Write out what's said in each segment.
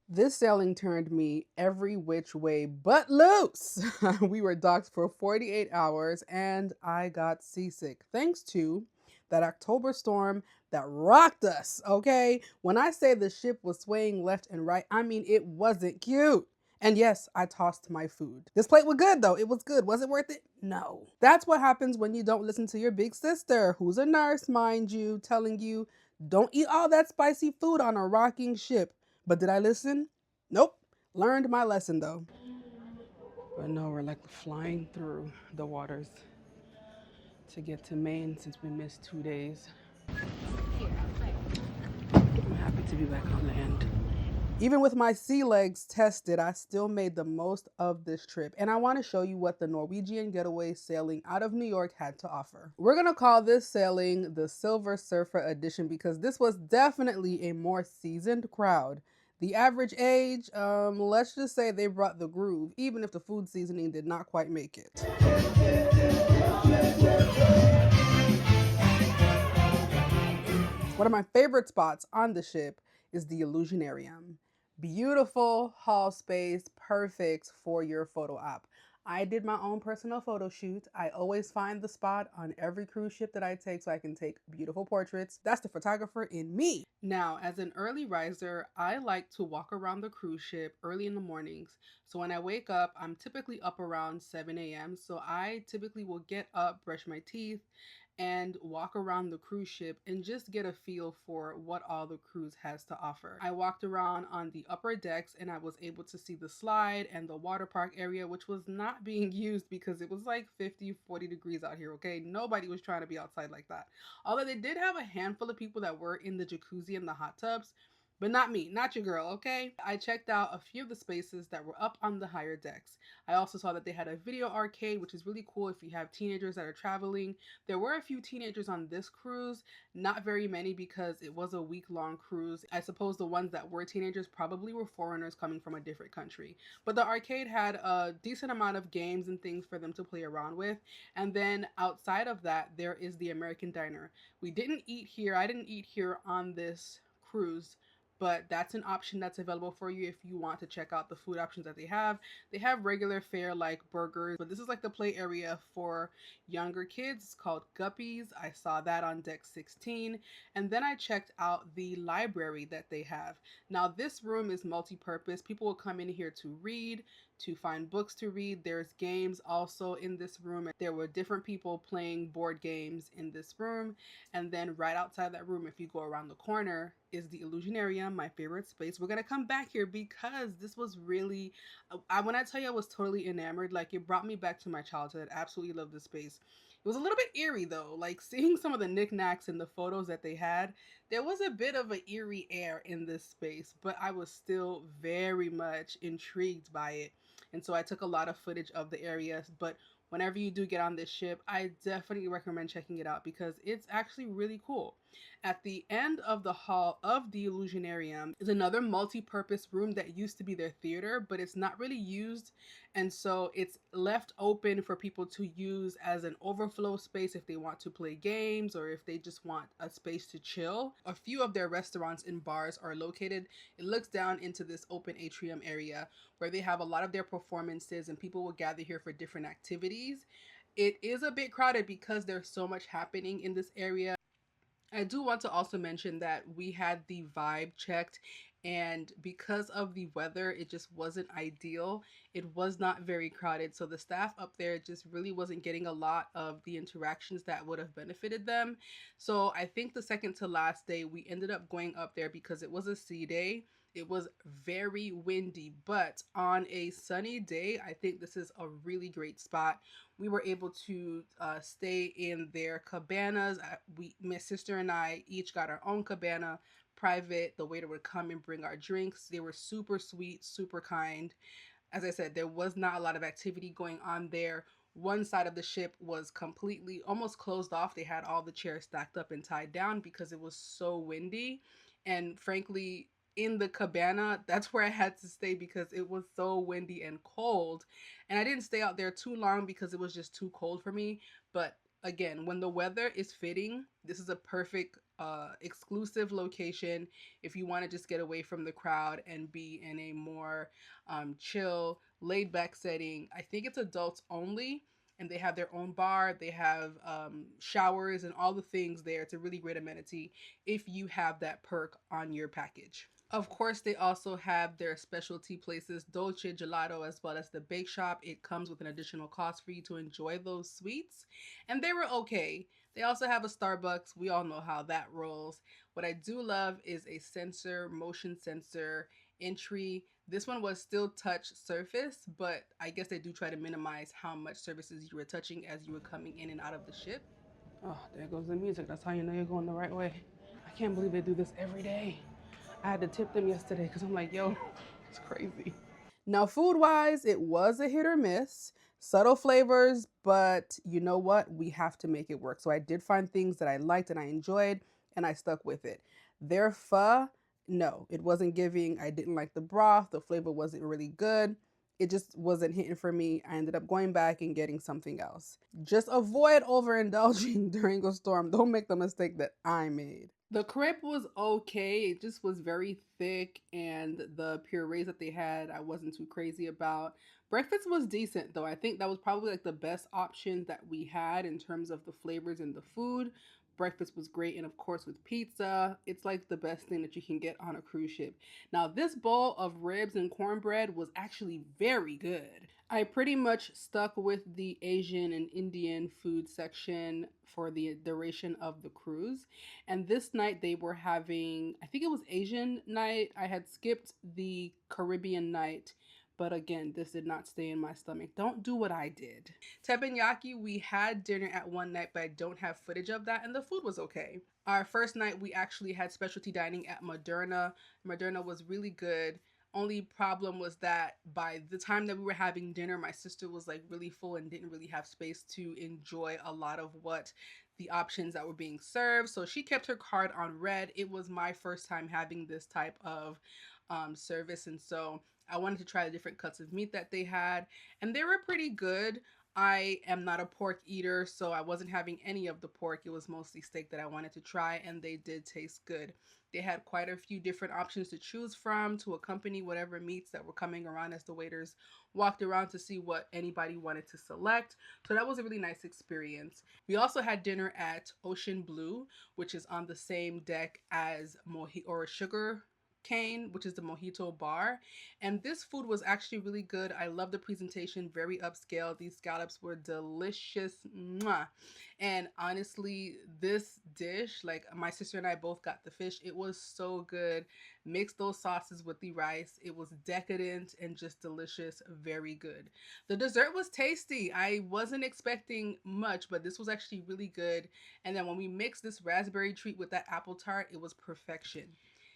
This sailing turned me every which way but loose. We were docked for 48 hours and I got seasick thanks to that October storm that rocked us, okay? When I say the ship was swaying left and right, I mean it wasn't cute. And yes, I tossed my food. This plate was good though. It was good. Was it worth it? No. That's what happens when you don't listen to your big sister, who's a nurse, mind you, telling you, don't eat all that spicy food on a rocking ship. But did I listen? Nope. Learned my lesson though. But no, we're like flying through the waters to get to Maine since we missed 2 days. I'm happy to be back on land. Even with my sea legs tested, I still made the most of this trip. And I want to show you what the Norwegian Getaway sailing out of New York had to offer. We're going to call this sailing the Silver Surfer Edition because this was definitely a more seasoned crowd. The average age, let's just say they brought the groove, even if the food seasoning did not quite make it. One of my favorite spots on the ship is the Illusionarium. Beautiful hall space, perfect for your photo op. I did my own personal photo shoot. I always find the spot on every cruise ship that I take so I can take beautiful portraits. That's the photographer in me. Now, as an early riser, I like to walk around the cruise ship early in the mornings. So when I wake up, I'm typically up around 7 a.m. So I typically will get up, brush my teeth, and walk around the cruise ship and just get a feel for what all the cruise has to offer. I walked around on the upper decks and I was able to see the slide and the water park area, which was not being used because it was like 50, 40 degrees out here, okay? Nobody was trying to be outside like that. Although they did have a handful of people that were in the jacuzzi and the hot tubs, but not me, not your girl, okay? I checked out a few of the spaces that were up on the higher decks. I also saw that they had a video arcade, which is really cool if you have teenagers that are traveling. There were a few teenagers on this cruise, not very many because it was a week-long cruise. I suppose the ones that were teenagers probably were foreigners coming from a different country. But the arcade had a decent amount of games and things for them to play around with. And then outside of that, there is the American Diner. We didn't eat here. I didn't eat here on this cruise, but that's an option that's available for you if you want to check out the food options that they have. They have regular fare like burgers, but this is like the play area for younger kids. It's called Guppies. I saw that on deck 16. And then I checked out the library that they have. Now, this room is multi-purpose. People will come in here to read, to find books to read. There's games also in this room. There were different people playing board games in this room. And then right outside that room, if you go around the corner, is the Illusionarium, my favorite space. We're gonna come back here because this was really, when I tell you I was totally enamored, like it brought me back to my childhood. I absolutely love this space. It was a little bit eerie though, like seeing some of the knickknacks in the photos that they had. There was a bit of an eerie air in this space, but I was still very much intrigued by it. And so I took a lot of footage of the areas, but whenever you do get on this ship, I definitely recommend checking it out because it's actually really cool. At the end of the hall of the Illusionarium is another multi-purpose room that used to be their theater, but it's not really used. And so it's left open for people to use as an overflow space if they want to play games or if they just want a space to chill. A few of their restaurants and bars are located. It looks down into this open atrium area where they have a lot of their performances and people will gather here for different activities. It is a bit crowded because there's so much happening in this area. I do want to also mention that we had the vibe checked, and because of the weather, it just wasn't ideal. It was not very crowded, so the staff up there just really wasn't getting a lot of the interactions that would have benefited them. So I think the second to last day, we ended up going up there because it was a sea day. It was very windy, but on a sunny day, I think this is a really great spot. We were able to stay in their cabanas. My sister and I each got our own cabana, private. The waiter would come and bring our drinks. They were super sweet, super kind. As I said, there was not a lot of activity going on there. One side of the ship was completely almost closed off. They had all the chairs stacked up and tied down because it was so windy. And frankly, in the cabana, that's where I had to stay because it was so windy and cold. And I didn't stay out there too long because it was just too cold for me. But Again, when the weather is fitting, this is a perfect exclusive location if you want to just get away from the crowd and be in a more chill, laid back setting. I think it's adults only, and they have their own bar. They have showers and all the things there. It's a really great amenity if you have that perk on your package. Of course, they also have their specialty places, Dolce Gelato, as well as the bake shop. It comes with an additional cost for you to enjoy those sweets, and they were okay. They also have a Starbucks. We all know how that rolls. What I do love is a sensor, motion sensor entry. This one was still touch surface, but I guess they do try to minimize how much surfaces you were touching as you were coming in and out of the ship. Oh, there goes the music. That's how you know you're going the right way. I can't believe they do this every day. I had to tip them yesterday because I'm like, yo, it's crazy. Now, food wise, it was a hit or miss. Subtle flavors, but you know what? We have to make it work. So I did find things that I liked and I enjoyed, and I stuck with it. Their pho, no, it wasn't giving. I didn't like the broth. The flavor wasn't really good. It just wasn't hitting for me. I ended up going back and getting something else. Just avoid overindulging during a storm. Don't make the mistake that I made. The crepe was okay. It just was very thick, and the purees that they had, I wasn't too crazy about. Breakfast was decent, though. I think that was probably like the best option that we had in terms of the flavors and the food. Breakfast was great, and of course, with pizza, it's like the best thing that you can get on a cruise ship. Now, this bowl of ribs and cornbread was actually very good. I pretty much stuck with the Asian and Indian food section for the duration of the cruise. And this night they were having, I think it was Asian night. I had skipped the Caribbean night. But again, this did not stay in my stomach. Don't do what I did. Teppanyaki, we had dinner at one night, but I don't have footage of that, and the food was okay. Our first night, we actually had specialty dining at Moderna. Moderna was really good. Only problem was that by the time that we were having dinner, my sister was like really full and didn't really have space to enjoy a lot of what the options that were being served. So she kept her card on red. It was my first time having this type of service, and so I wanted to try the different cuts of meat that they had, and they were pretty good. I am not a pork eater, so I wasn't having any of the pork. It was mostly steak that I wanted to try, and they did taste good. They had quite a few different options to choose from to accompany whatever meats that were coming around as the waiters walked around to see what anybody wanted to select. So that was a really nice experience. We also had dinner at Ocean Blue, which is on the same deck as Sugar Cane, which is the mojito bar. And this food was actually really good. I love the presentation, very upscale. These scallops were delicious. Mwah. And honestly, this dish, like my sister and I both got the fish, it was so good. Mix those sauces with the rice. It was decadent and just delicious. Very good. The dessert was tasty. I wasn't expecting much, but this was actually really good. And then when we mixed this raspberry treat with that apple tart, it was perfection.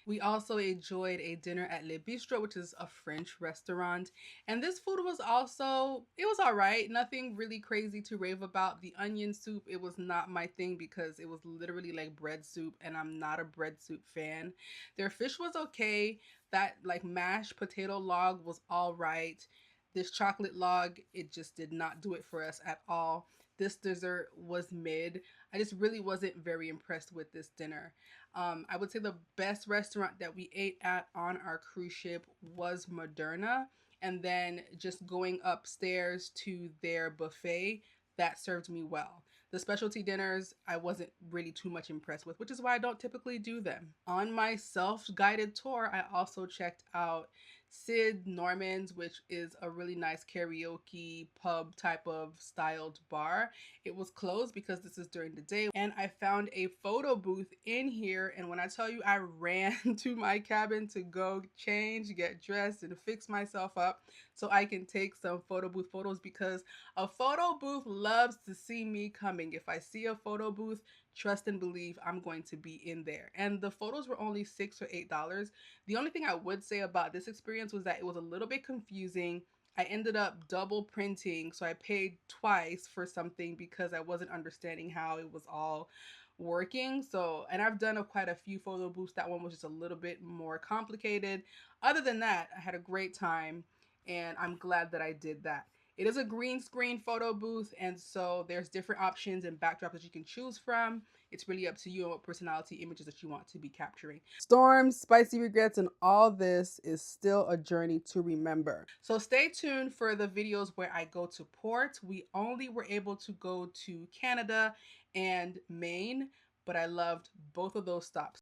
We also enjoyed a dinner at Le Bistro, which is a French restaurant. And this food was also, it was all right. Nothing really crazy to rave about. The onion soup, it was not my thing because it was literally like bread soup, and I'm not a bread soup fan. Their fish was okay. That like mashed potato log was all right. This chocolate log, it just did not do it for us at all. This dessert was mid. I just really wasn't very impressed with this dinner. I would say the best restaurant that we ate at on our cruise ship was Moderna. And then just going upstairs to their buffet, that served me well. The specialty dinners, I wasn't really too much impressed with, which is why I don't typically do them. On my self-guided tour, I also checked out Sid Norman's, which is a really nice karaoke pub type of styled bar. It was closed because this is during the day, and I found a photo booth in here, and when I tell you I ran to my cabin to go change, get dressed, and fix myself up so I can take some photo booth photos, because a photo booth loves to see me coming. If I see a photo booth, trust and believe I'm going to be in there. And the photos were only $6 or $8. The only thing I would say about this experience was that it was a little bit confusing. I ended up double printing, so I paid twice for something because I wasn't understanding how it was all working. So, and I've done quite a few photo booths. That one was just a little bit more complicated. Other than that, I had a great time, and I'm glad that I did that. It is a green screen photo booth, and so there's different options and backdrops that you can choose from. It's really up to you and what personality images that you want to be capturing. Storms, spicy regrets, and all this is still a journey to remember. So stay tuned for the videos where I go to port. We only were able to go to Canada and Maine, but I loved both of those stops.